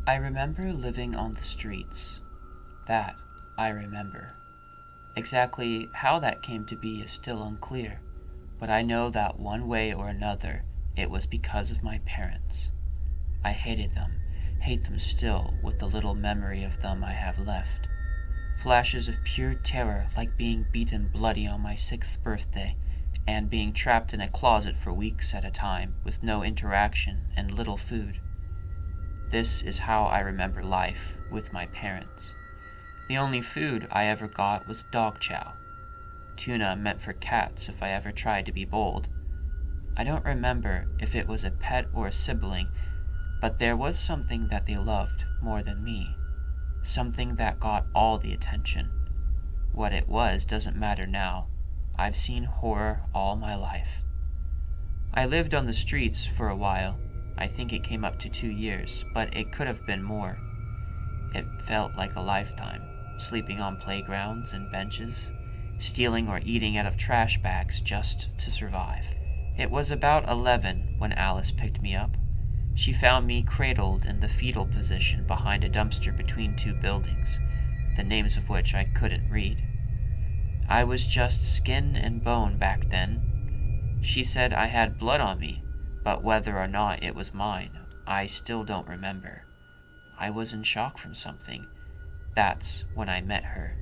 I remember living on the streets. That I remember. Exactly how that came to be is still unclear, but I know that one way or another it was because of my parents. I hated them, hate them still with the little memory of them I have left. Flashes of pure terror, like being beaten bloody on my 6th birthday and being trapped in a closet for weeks at a time with no interaction and little food. This is how I remember life with my parents. The only food I ever got was dog chow. Tuna meant for cats if I ever tried to be bold. I don't remember if it was a pet or a sibling, but there was something that they loved more than me. Something that got all the attention. What it was doesn't matter now. I've seen horror all my life. I lived on the streets for a while. I think it came up to 2 years, but it could have been more. It felt like a lifetime, sleeping on playgrounds and benches, stealing or eating out of trash bags just to survive. It was about 11 when Alice picked me up. She found me cradled in the fetal position behind a dumpster between 2 buildings, the names of which I couldn't read. I was just skin and bone back then. She said I had blood on me, but whether or not it was mine, I still don't remember. I was in shock from something. That's when I met her.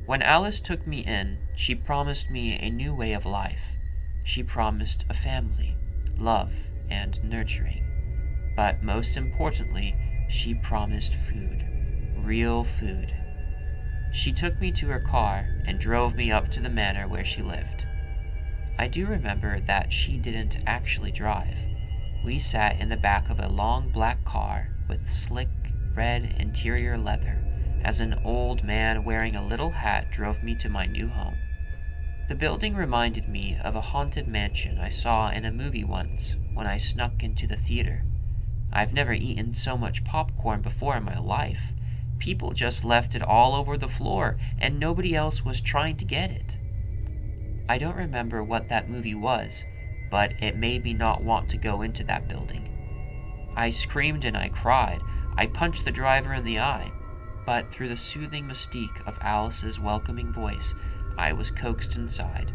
When Alice took me in, she promised me a new way of life. She promised a family, love, and nurturing. But most importantly, she promised food. Real food. She took me to her car and drove me up to the manor where she lived. I do remember that she didn't actually drive. We sat in the back of a long black car with slick red interior leather as an old man wearing a little hat drove me to my new home. The building reminded me of a haunted mansion I saw in a movie once when I snuck into the theater. I've never eaten so much popcorn before in my life. People just left it all over the floor, and nobody else was trying to get it. I don't remember what that movie was, but it made me not want to go into that building. I screamed and I cried. I punched the driver in the eye, but through the soothing mystique of Alice's welcoming voice, I was coaxed inside.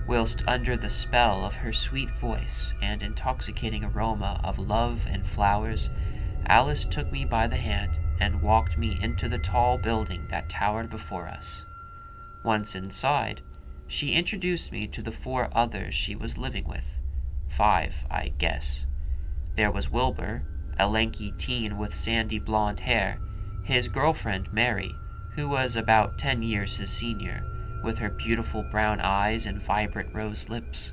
Whilst under the spell of her sweet voice and intoxicating aroma of love and flowers, Alice took me by the hand and walked me into the tall building that towered before us. Once inside, she introduced me to the 4 others she was living with. 5, I guess. There was Wilbur, a lanky teen with sandy blonde hair, his girlfriend Mary, who was about 10 years his senior, with her beautiful brown eyes and vibrant rose lips,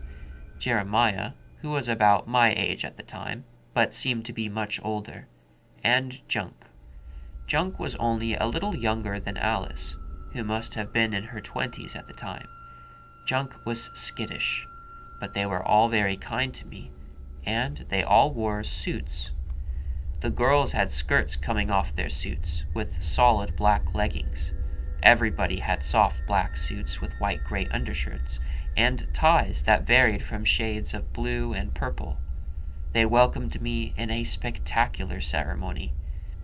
Jeremiah, who was about my age at the time, but seemed to be much older, and Junk. Junk was only a little younger than Alice, who must have been in her 20s at the time. Junk was skittish, but they were all very kind to me, and they all wore suits. The girls had skirts coming off their suits, with solid black leggings. Everybody had soft black suits with white gray undershirts, and ties that varied from shades of blue and purple. They welcomed me in a spectacular ceremony,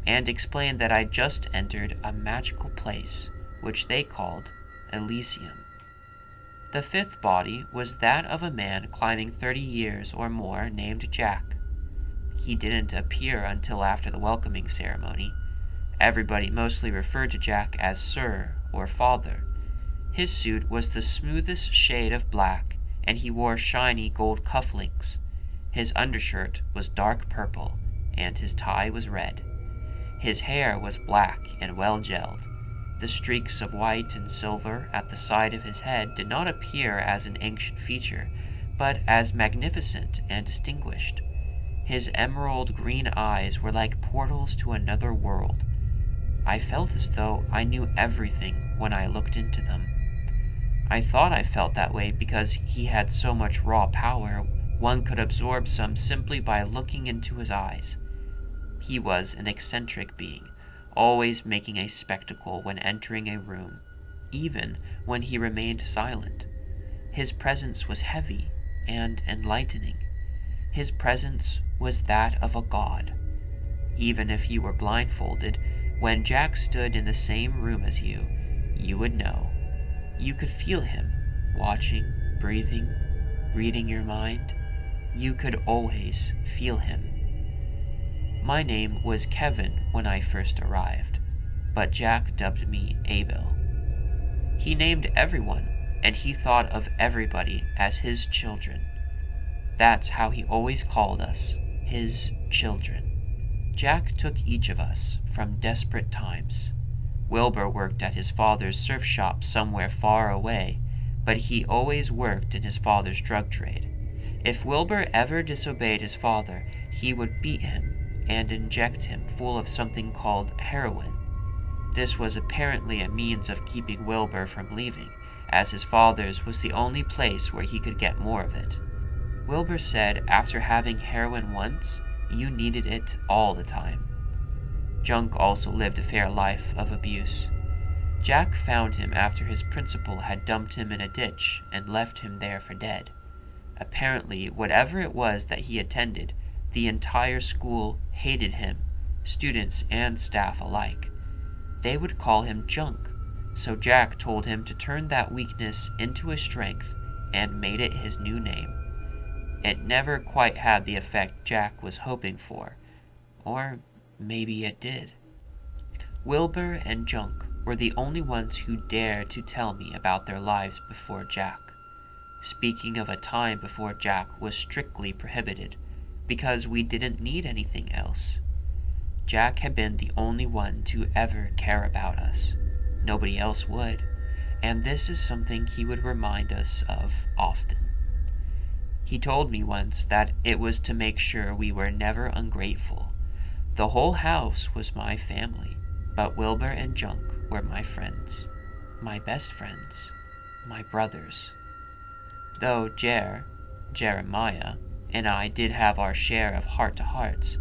and explained that I'd just entered a magical place, which they called Elysium. The 5th body was that of a man climbing 30 years or more named Jack. He didn't appear until after the welcoming ceremony. Everybody mostly referred to Jack as Sir or Father. His suit was the smoothest shade of black, and he wore shiny gold cufflinks. His undershirt was dark purple, and his tie was red. His hair was black and well gelled. The streaks of white and silver at the side of his head did not appear as an ancient feature, but as magnificent and distinguished. His emerald green eyes were like portals to another world. I felt as though I knew everything when I looked into them. I thought I felt that way because he had so much raw power, one could absorb some simply by looking into his eyes. He was an eccentric being, always making a spectacle when entering a room, even when he remained silent. His presence was heavy and enlightening. His presence was that of a god. even if you were blindfolded, when Jack stood in the same room as you, you would know. You could feel him, watching, breathing, reading your mind. You could always feel him. My name was Kevin when I first arrived, but Jack dubbed me Abel. He named everyone, and he thought of everybody as his children. That's how he always called us, his children. Jack took each of us from desperate times. Wilbur worked at his father's surf shop somewhere far away, but he always worked in his father's drug trade. If Wilbur ever disobeyed his father, he would beat him and inject him full of something called heroin. This was apparently a means of keeping Wilbur from leaving, as his father's was the only place where he could get more of it. Wilbur said after having heroin once, you needed it all the time. Junk also lived a fair life of abuse. Jack found him after his principal had dumped him in a ditch and left him there for dead. Apparently, whatever it was that he attended, the entire school hated him, students and staff alike. They would call him Junk, so Jack told him to turn that weakness into a strength and made it his new name. It never quite had the effect Jack was hoping for, or maybe it did. Wilbur and Junk were the only ones who dared to tell me about their lives before Jack. Speaking of a time before Jack was strictly prohibited, because we didn't need anything else. Jack had been the only one to ever care about us. Nobody else would, and this is something he would remind us of often. He told me once that it was to make sure we were never ungrateful. The whole house was my family, but Wilbur and Junk were my friends, my best friends, my brothers. Though Jeremiah, and I did have our share of heart-to-hearts,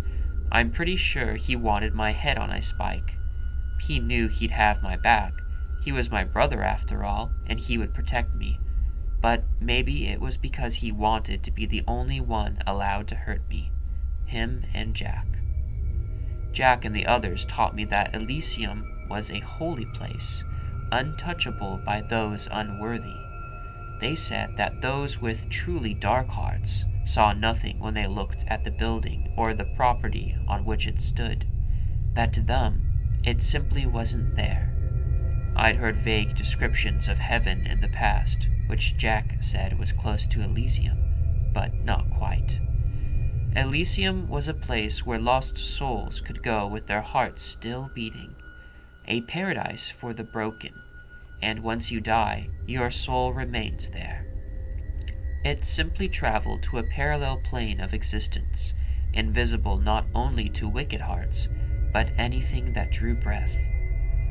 I'm pretty sure he wanted my head on a spike. He knew he'd have my back. He was my brother after all, and he would protect me. But maybe it was because he wanted to be the only one allowed to hurt me. Him and Jack. Jack and the others taught me that Elysium was a holy place, untouchable by those unworthy. They said that those with truly dark hearts saw nothing when they looked at the building or the property on which it stood, that to them it simply wasn't there. I'd heard vague descriptions of heaven in the past, which Jack said was close to Elysium, but not quite. Elysium was a place where lost souls could go with their hearts still beating, a paradise for the broken, and once you die, your soul remains there. It simply traveled to a parallel plane of existence, invisible not only to wicked hearts, but anything that drew breath.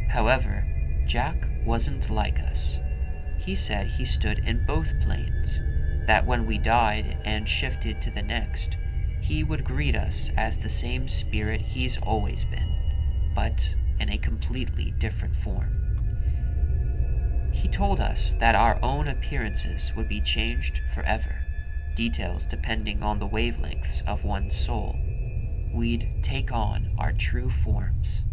However, Jack wasn't like us. He said he stood in both planes, that when we died and shifted to the next, he would greet us as the same spirit he's always been, but in a completely different form. He told us that our own appearances would be changed forever, details depending on the wavelengths of one's soul. We'd take on our true forms.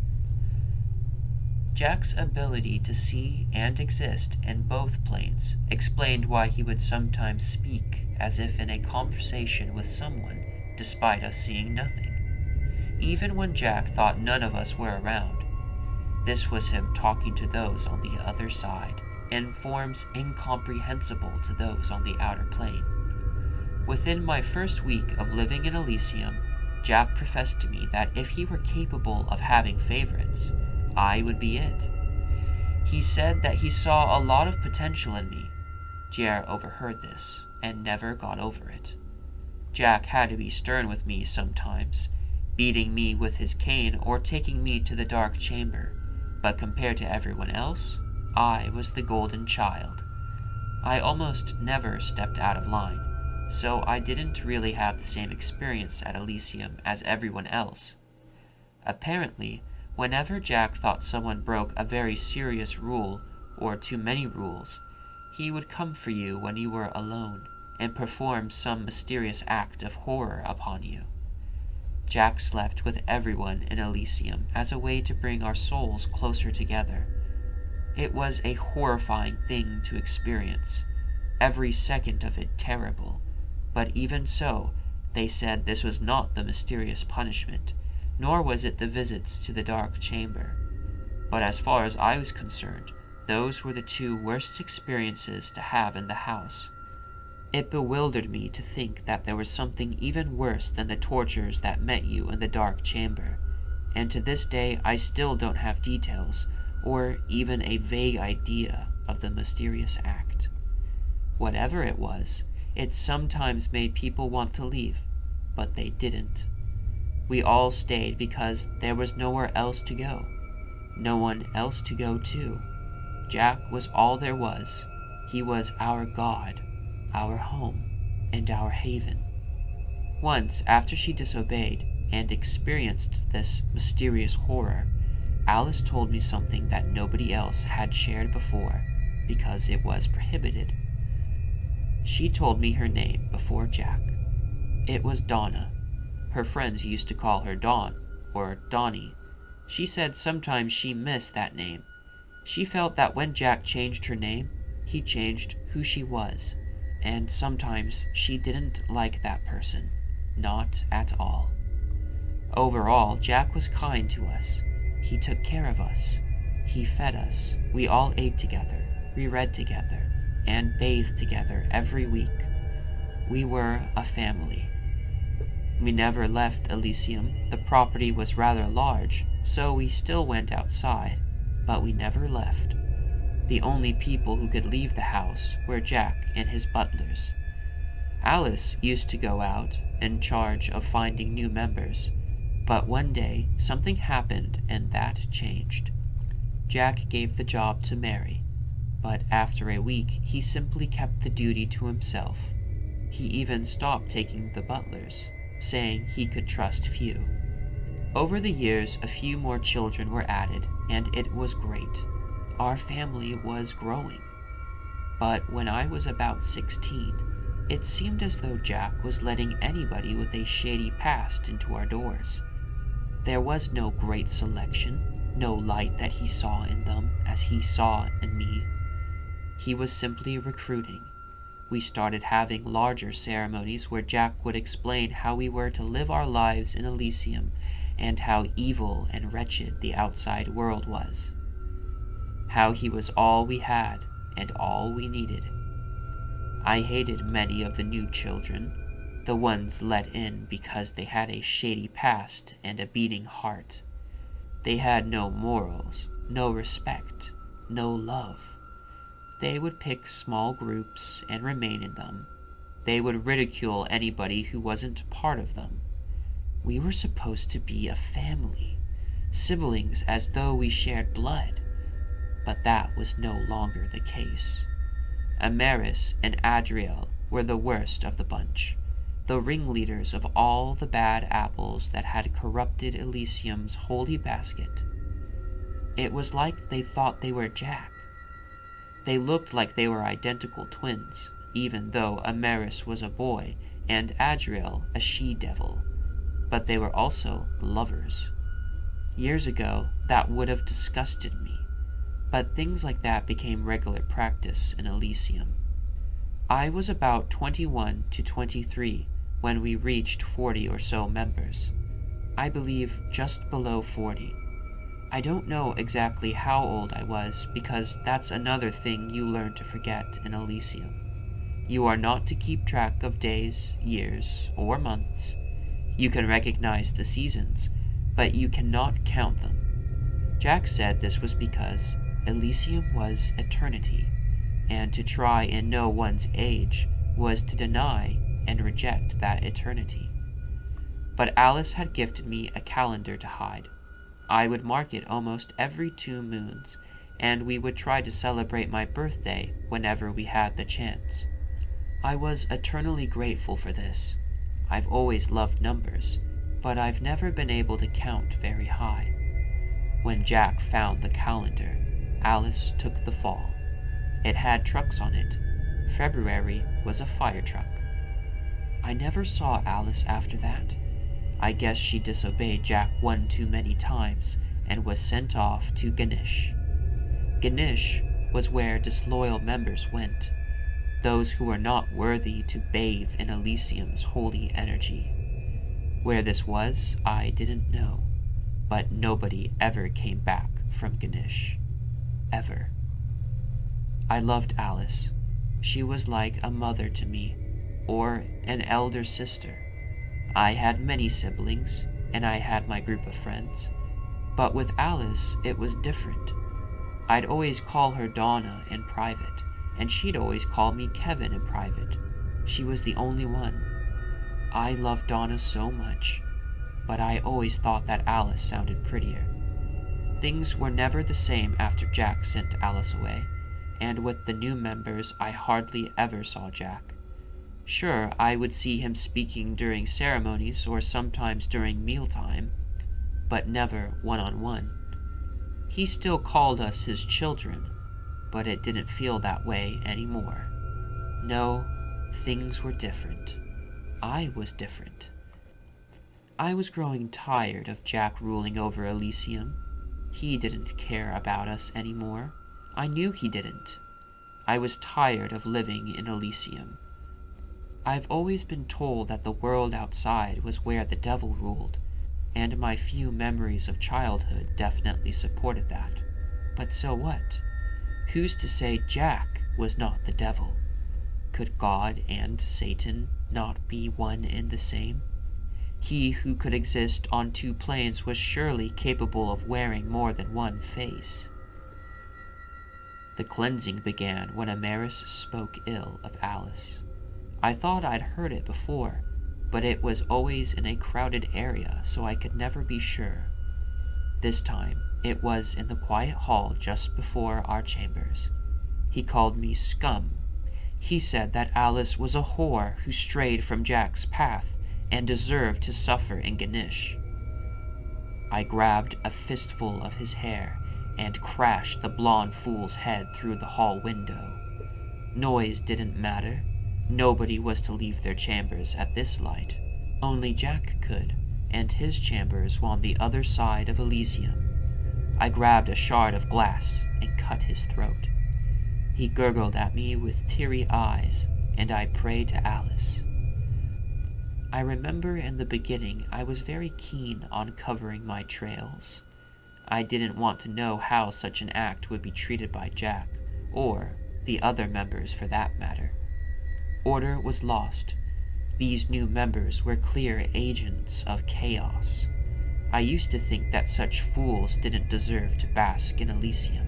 Jack's ability to see and exist in both planes explained why he would sometimes speak as if in a conversation with someone, despite us seeing nothing, even when Jack thought none of us were around. This was him talking to those on the other side, in forms incomprehensible to those on the outer plane. Within my first week of living in Elysium, Jack professed to me that if he were capable of having favorites, I would be it. He said that he saw a lot of potential in me. Jer overheard this and never got over it. Jack had to be stern with me sometimes, beating me with his cane or taking me to the dark chamber, but compared to everyone else, I was the golden child. I almost never stepped out of line, so I didn't really have the same experience at Elysium as everyone else. Apparently, whenever Jack thought someone broke a very serious rule or too many rules, he would come for you when you were alone and perform some mysterious act of horror upon you. Jack slept with everyone in Elysium as a way to bring our souls closer together. It was a horrifying thing to experience, every second of it terrible, but even so, they said this was not the mysterious punishment, nor was it the visits to the dark chamber. But as far as I was concerned, those were the two worst experiences to have in the house. It bewildered me to think that there was something even worse than the tortures that met you in the dark chamber, and to this day I still don't have details, or even a vague idea of the mysterious act. Whatever it was, it sometimes made people want to leave, but they didn't. We all stayed because there was nowhere else to go. No one else to go to. Jack was all there was. He was our God, our home, and our haven. Once, after she disobeyed and experienced this mysterious horror, Alice told me something that nobody else had shared before because it was prohibited. She told me her name before Jack. It was Donna. Her friends used to call her Dawn, or Donnie. She said sometimes she missed that name. She felt that when Jack changed her name, he changed who she was, and sometimes she didn't like that person. Not at all. Overall, Jack was kind to us. He took care of us. He fed us. We all ate together. We read together, and bathed together every week. We were a family. We never left Elysium. The property was rather large, so we still went outside, but we never left. The only people who could leave the house were Jack and his butlers. Alice used to go out, in charge of finding new members, but one day something happened and that changed. Jack gave the job to Mary, but after a week he simply kept the duty to himself. He even stopped taking the butlers, saying he could trust few. Over the years, a few more children were added, and it was great. Our family was growing. But when I was about 16, it seemed as though Jack was letting anybody with a shady past into our doors. There was no great selection, no light that he saw in them as he saw in me. He was simply recruiting. We started having larger ceremonies where Jack would explain how we were to live our lives in Elysium and how evil and wretched the outside world was. How he was all we had and all we needed. I hated many of the new children, the ones let in because they had a shady past and a beating heart. They had no morals, no respect, no love. They would pick small groups and remain in them. They would ridicule anybody who wasn't part of them. We were supposed to be a family, siblings as though we shared blood, but that was no longer the case. Amaris and Adriel were the worst of the bunch, the ringleaders of all the bad apples that had corrupted Elysium's holy basket. It was like they thought they were Jack. They looked like they were identical twins, even though Amaris was a boy and Adriel a she-devil, but they were also lovers. Years ago, that would have disgusted me, but things like that became regular practice in Elysium. I was about 21 to 23 when we reached 40 or so members. I believe just below 40. I don't know exactly how old I was because that's another thing you learn to forget in Elysium. You are not to keep track of days, years, or months. You can recognize the seasons, but you cannot count them. Jack said this was because Elysium was eternity, and to try and know one's age was to deny and reject that eternity. But Alice had gifted me a calendar to hide. I would mark it almost every 2 moons, and we would try to celebrate my birthday whenever we had the chance. I was eternally grateful for this. I've always loved numbers, but I've never been able to count very high. When Jack found the calendar, Alice took the fall. It had trucks on it. February was a fire truck. I never saw Alice after that. I guess she disobeyed Jack one too many times and was sent off to Ganesh. Ganesh was where disloyal members went, those who were not worthy to bathe in Elysium's holy energy. Where this was, I didn't know, but nobody ever came back from Ganesh. Ever. I loved Alice. She was like a mother to me, or an elder sister. I had many siblings, and I had my group of friends, but with Alice it was different. I'd always call her Donna in private, and she'd always call me Kevin in private. She was the only one. I loved Donna so much, but I always thought that Alice sounded prettier. Things were never the same after Jack sent Alice away, and with the new members I hardly ever saw Jack. Sure, I would see him speaking during ceremonies or sometimes during mealtime, but never one-on-one. He still called us his children, but it didn't feel that way anymore. No, things were different. I was different. I was growing tired of Jack ruling over Elysium. He didn't care about us anymore. I knew he didn't. I was tired of living in Elysium. I've always been told that the world outside was where the devil ruled, and my few memories of childhood definitely supported that. But so what? Who's to say Jack was not the devil? Could God and Satan not be one and the same? He who could exist on two planes was surely capable of wearing more than one face. The cleansing began when Amaris spoke ill of Alice. I thought I'd heard it before, but it was always in a crowded area, so I could never be sure. This time, it was in the quiet hall just before our chambers. He called me scum. He said that Alice was a whore who strayed from Jack's path and deserved to suffer in Ganesh. I grabbed a fistful of his hair and crashed the blonde fool's head through the hall window. Noise didn't matter. Nobody was to leave their chambers at this light. Only Jack could, and his chambers were on the other side of Elysium. I grabbed a shard of glass and cut his throat. He gurgled at me with teary eyes, and I prayed to Alice. I remember in the beginning I was very keen on covering my trails. I didn't want to know how such an act would be treated by Jack, or the other members for that matter. Order was lost. These new members were clear agents of chaos. I used to think that such fools didn't deserve to bask in Elysium,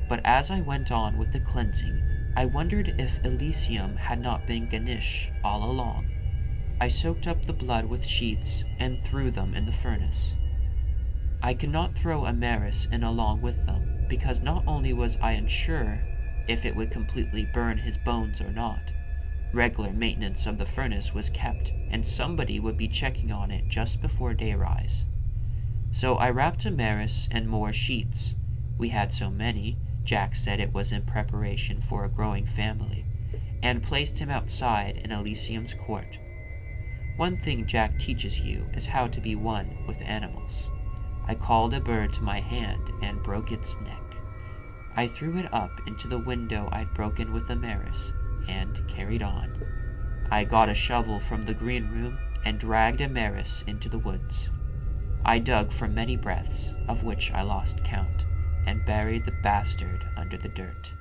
but as I went on with the cleansing, I wondered if Elysium had not been Ganesh all along. I soaked up the blood with sheets and threw them in the furnace. I could not throw Amaris in along with them, because not only was I unsure if it would completely burn his bones or not, regular maintenance of the furnace was kept, and somebody would be checking on it just before dayrise. So I wrapped Amaris and more sheets. We had so many, Jack said it was in preparation for a growing family, and placed him outside in Elysium's court. One thing Jack teaches you is how to be one with animals. I called a bird to my hand and broke its neck. I threw it up into the window I'd broken with Amaris, and carried on. I got a shovel from the green room and dragged Amaris into the woods. I dug for many breaths, of which I lost count, and buried the bastard under the dirt.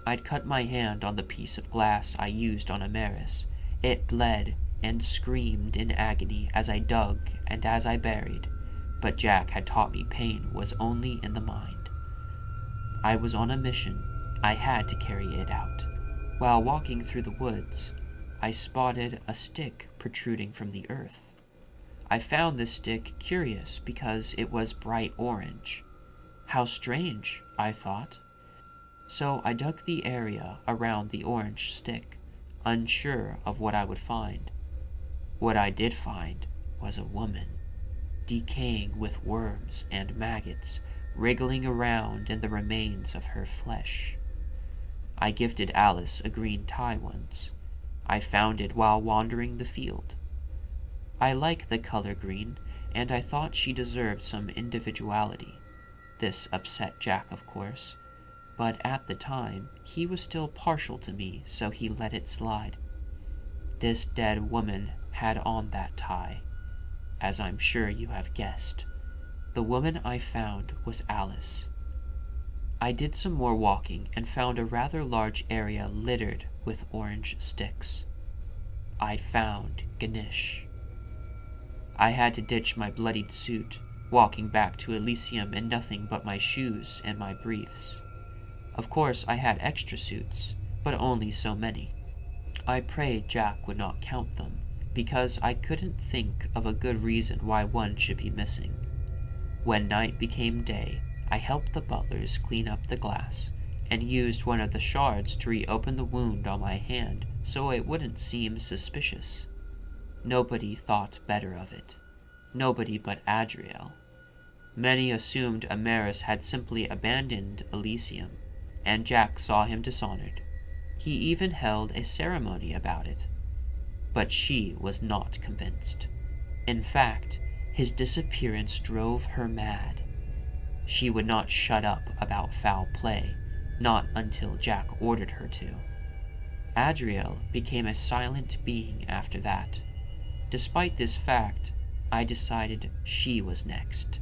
I'd cut my hand on the piece of glass I used on Amaris. It bled and screamed in agony as I dug and as I buried, but Jack had taught me pain was only in the mind. I was on a mission. I had to carry it out. While walking through the woods, I spotted a stick protruding from the earth. I found this stick curious because it was bright orange. How strange, I thought. So I dug the area around the orange stick, unsure of what I would find. What I did find was a woman, decaying with worms and maggots, wriggling around in the remains of her flesh. I gifted Alice a green tie once. I found it while wandering the field. I like the color green, and I thought she deserved some individuality. This upset Jack, of course, but at the time, he was still partial to me, so he let it slide. This dead woman had on that tie, as I'm sure you have guessed. The woman I found was Alice. I did some more walking and found a rather large area littered with orange sticks. I found Ganesh. I had to ditch my bloodied suit, walking back to Elysium in nothing but my shoes and my briefs. Of course, I had extra suits, but only so many. I prayed Jack would not count them, because I couldn't think of a good reason why one should be missing. When night became day, I helped the butlers clean up the glass, and used one of the shards to reopen the wound on my hand so it wouldn't seem suspicious. Nobody thought better of it. Nobody but Adriel. Many assumed Amaris had simply abandoned Elysium, and Jack saw him dishonored. He even held a ceremony about it. But she was not convinced. In fact, his disappearance drove her mad. She would not shut up about foul play, not until Jack ordered her to. Adriel became a silent being after that. Despite this fact, I decided she was next.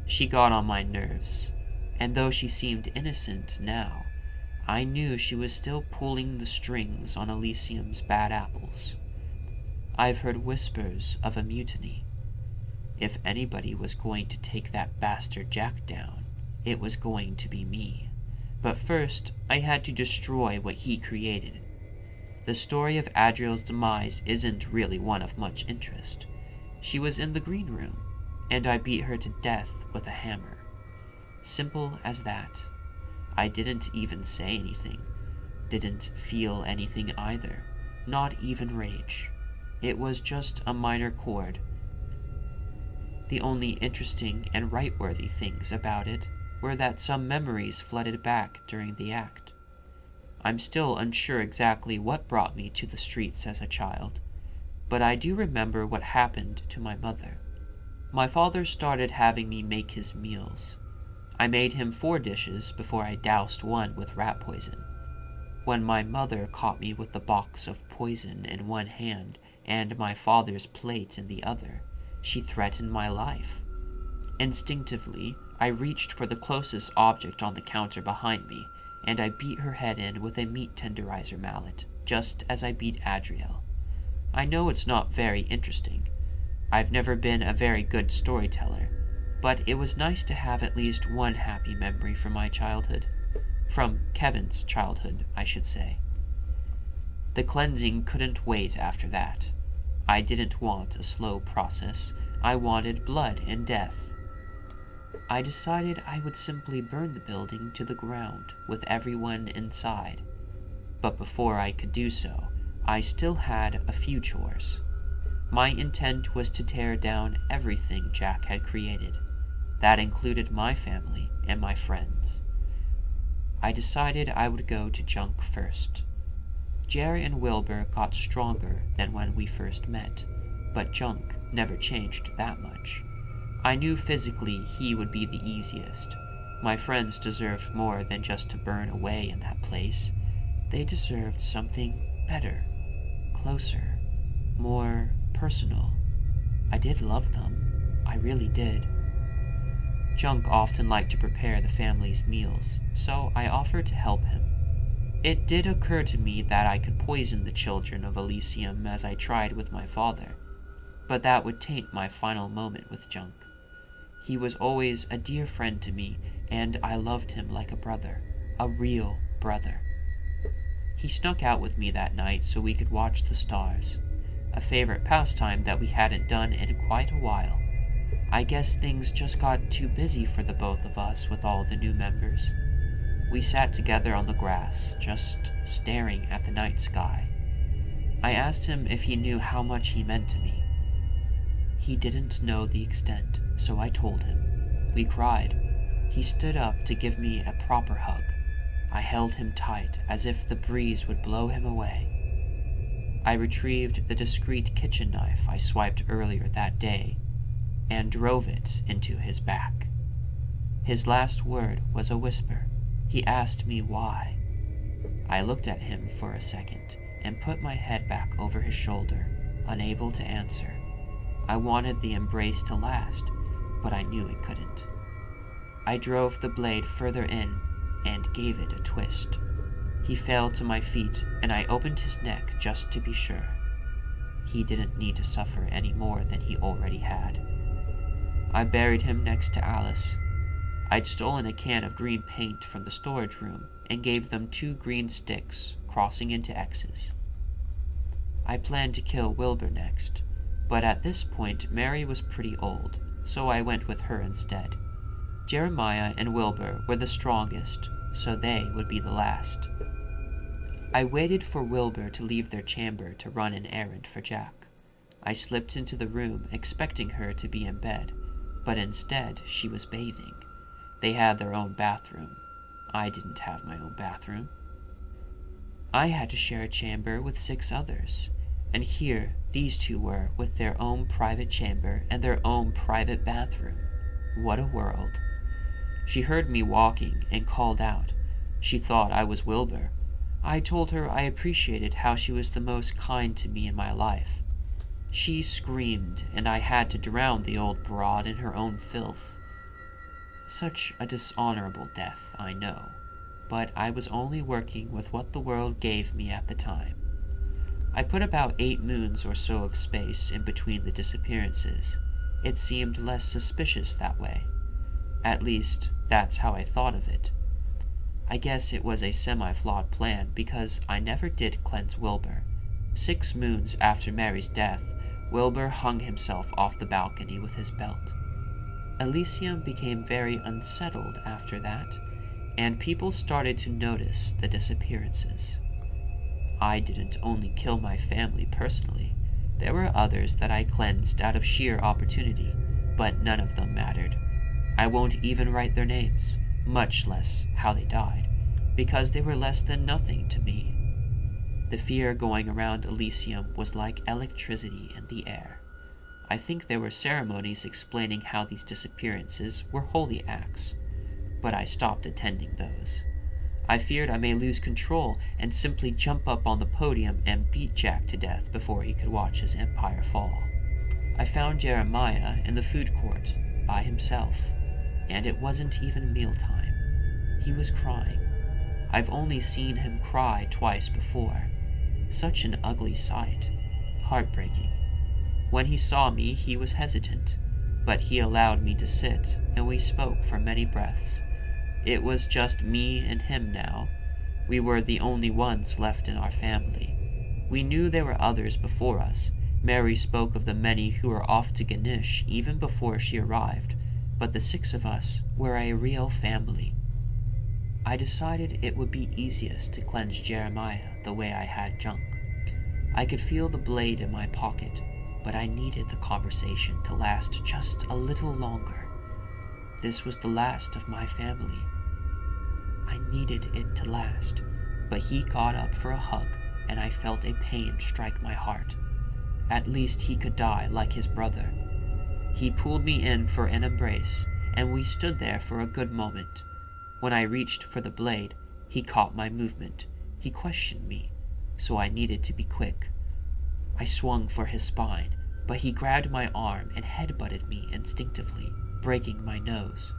She got on my nerves, and though she seemed innocent now, I knew she was still pulling the strings on Elysium's bad apples. I've heard whispers of a mutiny. If anybody was going to take that bastard Jack down, it was going to be me. But first, I had to destroy what he created. The story of Adriel's demise isn't really one of much interest. She was in the green room, and I beat her to death with a hammer. Simple as that. I didn't even say anything. Didn't feel anything either. Not even rage. It was just a minor chord. The only interesting and right-worthy things about it were that some memories flooded back during the act. I'm still unsure exactly what brought me to the streets as a child, but I do remember what happened to my mother. My father started having me make his meals. I made him 4 dishes before I doused one with rat poison. When my mother caught me with the box of poison in one hand and my father's plate in the other, she threatened my life. Instinctively, I reached for the closest object on the counter behind me, and I beat her head in with a meat tenderizer mallet, just as I beat Adriel. I know it's not very interesting. I've never been a very good storyteller, but it was nice to have at least one happy memory from my childhood. From Kevin's childhood, I should say. The cleansing couldn't wait after that. I didn't want a slow process. I wanted blood and death. I decided I would simply burn the building to the ground with everyone inside. But before I could do so, I still had a few chores. My intent was to tear down everything Jack had created. That included my family and my friends. I decided I would go to Junk first. Jerry and Wilbur got stronger than when we first met, but Junk never changed that much. I knew physically he would be the easiest. My friends deserved more than just to burn away in that place. They deserved something better, closer, more personal. I did love them. I really did. Junk often liked to prepare the family's meals, so I offered to help him. It did occur to me that I could poison the children of Elysium as I tried with my father, but that would taint my final moment with Junk. He was always a dear friend to me, and I loved him like a brother, a real brother. He snuck out with me that night so we could watch the stars, a favorite pastime that we hadn't done in quite a while. I guess things just got too busy for the both of us with all the new members. We sat together on the grass, just staring at the night sky. I asked him if he knew how much he meant to me. He didn't know the extent, so I told him. We cried. He stood up to give me a proper hug. I held him tight, as if the breeze would blow him away. I retrieved the discreet kitchen knife I swiped earlier that day and drove it into his back. His last word was a whisper. He asked me why. I looked at him for a second and put my head back over his shoulder, unable to answer. I wanted the embrace to last, but I knew it couldn't. I drove the blade further in and gave it a twist. He fell to my feet, and I opened his neck just to be sure. He didn't need to suffer any more than he already had. I buried him next to Alice. I'd stolen a can of green paint from the storage room and gave them 2 green sticks crossing into X's. I planned to kill Wilbur next, but at this point Mary was pretty old, so I went with her instead. Jeremiah and Wilbur were the strongest, so they would be the last. I waited for Wilbur to leave their chamber to run an errand for Jack. I slipped into the room expecting her to be in bed, but instead she was bathing. They had their own bathroom. I didn't have my own bathroom. I had to share a chamber with 6 others, and here these 2 were with their own private chamber and their own private bathroom. What a world. She heard me walking and called out. She thought I was Wilbur. I told her I appreciated how she was the most kind to me in my life. She screamed, and I had to drown the old broad in her own filth. Such a dishonorable death, I know, but I was only working with what the world gave me at the time. I put about 8 moons or so of space in between the disappearances. It seemed less suspicious that way. At least, that's how I thought of it. I guess it was a semi-flawed plan because I never did cleanse Wilbur. 6 moons after Mary's death, Wilbur hung himself off the balcony with his belt. Elysium became very unsettled after that, and people started to notice the disappearances. I didn't only kill my family personally. There were others that I cleansed out of sheer opportunity, but none of them mattered. I won't even write their names, much less how they died, because they were less than nothing to me. The fear going around Elysium was like electricity in the air. I think there were ceremonies explaining how these disappearances were holy acts, but I stopped attending those. I feared I may lose control and simply jump up on the podium and beat Jack to death before he could watch his empire fall. I found Jeremiah in the food court, by himself, and it wasn't even mealtime. He was crying. I've only seen him cry twice before. Such an ugly sight. Heartbreaking. When he saw me, he was hesitant, but he allowed me to sit, and we spoke for many breaths. It was just me and him now. We were the only ones left in our family. We knew there were others before us. Mary spoke of the many who were off to Ganesh even before she arrived, but the 6 of us were a real family. I decided it would be easiest to cleanse Jeremiah the way I had junk. I could feel the blade in my pocket, but I needed the conversation to last just a little longer. This was the last of my family. I needed it to last, but he got up for a hug, and I felt a pain strike my heart. At least he could die like his brother. He pulled me in for an embrace, and we stood there for a good moment. When I reached for the blade, he caught my movement. He questioned me, so I needed to be quick. I swung for his spine, but he grabbed my arm and headbutted me instinctively, breaking my nose.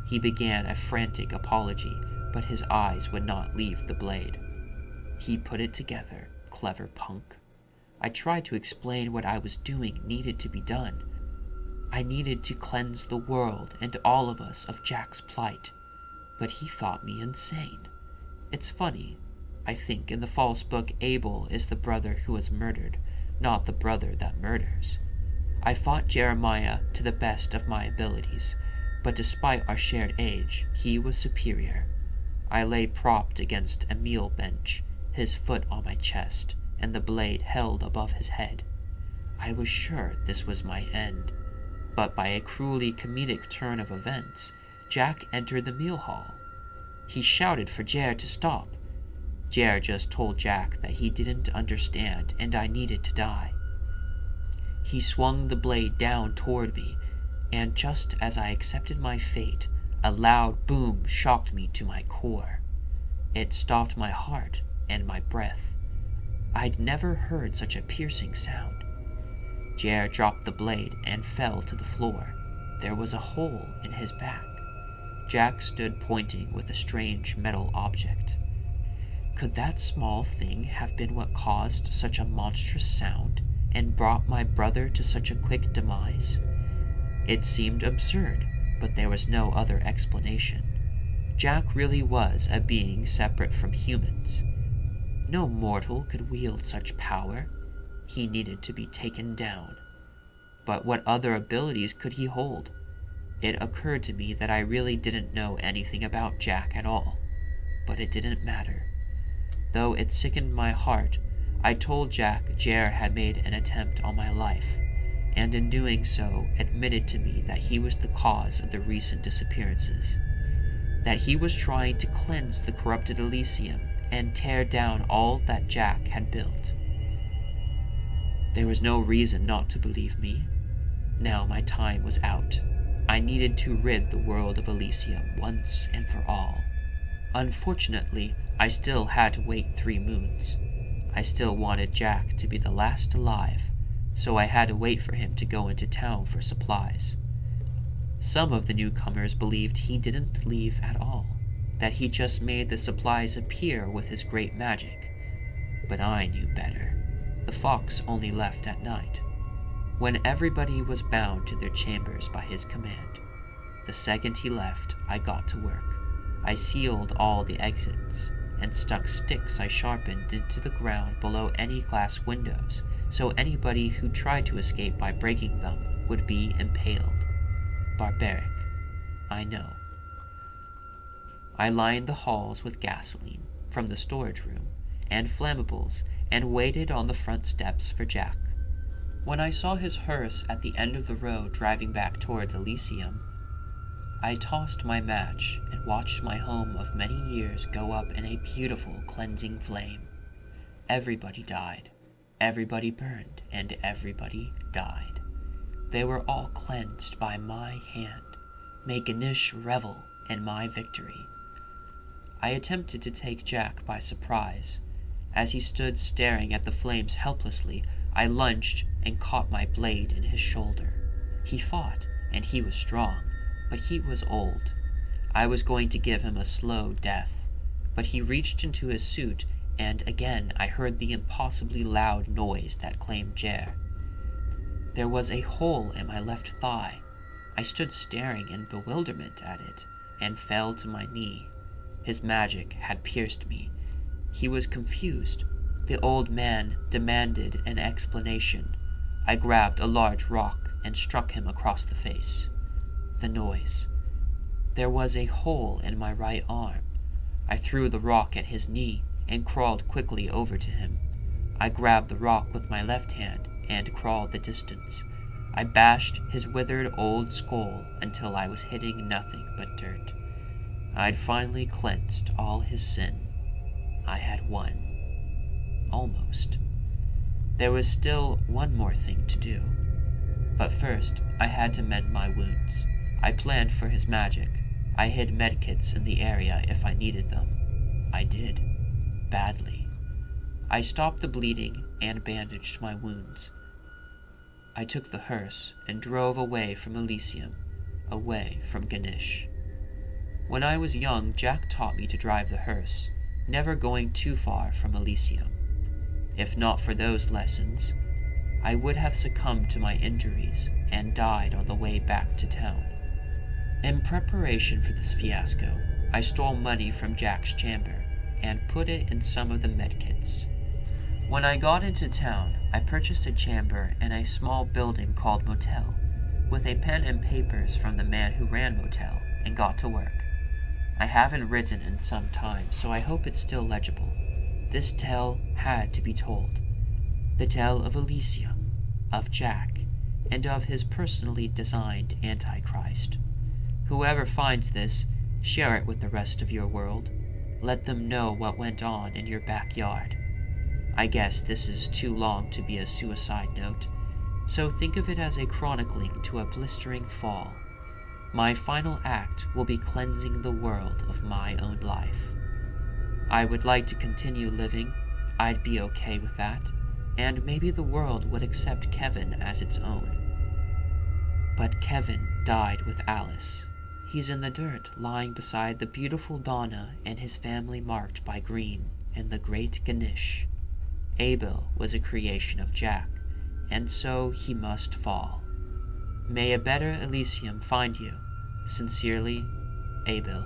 He began a frantic apology, but his eyes would not leave the blade. He put it together, clever punk. I tried to explain what I was doing needed to be done. I needed to cleanse the world and all of us of Jack's plight, but he thought me insane. It's funny. I think in the false book Abel is the brother who was murdered, not the brother that murders. I fought Jeremiah to the best of my abilities, but despite our shared age, he was superior. I lay propped against a meal bench, his foot on my chest, and the blade held above his head. I was sure this was my end, but by a cruelly comedic turn of events, Jack entered the meal hall. He shouted for Jer to stop. Jer just told Jack that he didn't understand and I needed to die. He swung the blade down toward me, and just as I accepted my fate, a loud boom shocked me to my core. It stopped my heart and my breath. I'd never heard such a piercing sound. Jer dropped the blade and fell to the floor. There was a hole in his back. Jack stood pointing with a strange metal object. Could that small thing have been what caused such a monstrous sound and brought my brother to such a quick demise? It seemed absurd, but there was no other explanation. Jack really was a being separate from humans. No mortal could wield such power. He needed to be taken down. But what other abilities could he hold? It occurred to me that I really didn't know anything about Jack at all, but it didn't matter. Though it sickened my heart, I told Jack Jer had made an attempt on my life, and in doing so admitted to me that he was the cause of the recent disappearances, that he was trying to cleanse the corrupted Elysium and tear down all that Jack had built. There was no reason not to believe me. Now my time was out. I needed to rid the world of Elysium once and for all. Unfortunately, I still had to wait 3 moons. I still wanted Jack to be the last alive, so I had to wait for him to go into town for supplies. Some of the newcomers believed he didn't leave at all, that he just made the supplies appear with his great magic. But I knew better. The fox only left at night, when everybody was bound to their chambers by his command. The second he left, I got to work. I sealed all the exits, and stuck sticks I sharpened into the ground below any glass windows, so anybody who tried to escape by breaking them would be impaled. Barbaric, I know. I lined the halls with gasoline from the storage room and flammables and waited on the front steps for Jack. When I saw his hearse at the end of the road driving back towards Elysium, I tossed my match and watched my home of many years go up in a beautiful cleansing flame. Everybody died, everybody burned, and everybody died. They were all cleansed by my hand. May Ganesh revel in my victory. I attempted to take Jack by surprise. As he stood staring at the flames helplessly, I lunged and caught my blade in his shoulder. He fought, and he was strong, but he was old. I was going to give him a slow death, but he reached into his suit, and again I heard the impossibly loud noise that claimed Jer. There was a hole in my left thigh. I stood staring in bewilderment at it, and fell to my knee. His magic had pierced me. He was confused. The old man demanded an explanation. I grabbed a large rock and struck him across the face. The noise. There was a hole in my right arm. I threw the rock at his knee and crawled quickly over to him. I grabbed the rock with my left hand and crawled the distance. I bashed his withered old skull until I was hitting nothing but dirt. I'd finally cleansed all his sin. I had won. Almost. There was still one more thing to do. But first, I had to mend my wounds. I planned for his magic. I hid medkits in the area if I needed them. I did. Badly. I stopped the bleeding and bandaged my wounds. I took the hearse and drove away from Elysium, away from Ganesh. When I was young, Jack taught me to drive the hearse, never going too far from Elysium. If not for those lessons, I would have succumbed to my injuries and died on the way back to town. In preparation for this fiasco, I stole money from Jack's chamber and put it in some of the medkits. When I got into town, I purchased a chamber in a small building called Motel, with a pen and papers from the man who ran Motel, and got to work. I haven't written in some time, so I hope it's still legible. This tale had to be told. The tale of Elysium, of Jack, and of his personally designed Antichrist. Whoever finds this, share it with the rest of your world. Let them know what went on in your backyard. I guess this is too long to be a suicide note, so think of it as a chronicling to a blistering fall. My final act will be cleansing the world of my own life. I would like to continue living. I'd be okay with that, and maybe the world would accept Kevin as its own. But Kevin died with Alice. He's in the dirt, lying beside the beautiful Donna and his family marked by green and the great Ganesh. Abel was a creation of Jack, and so he must fall. May a better Elysium find you. Sincerely, Abel.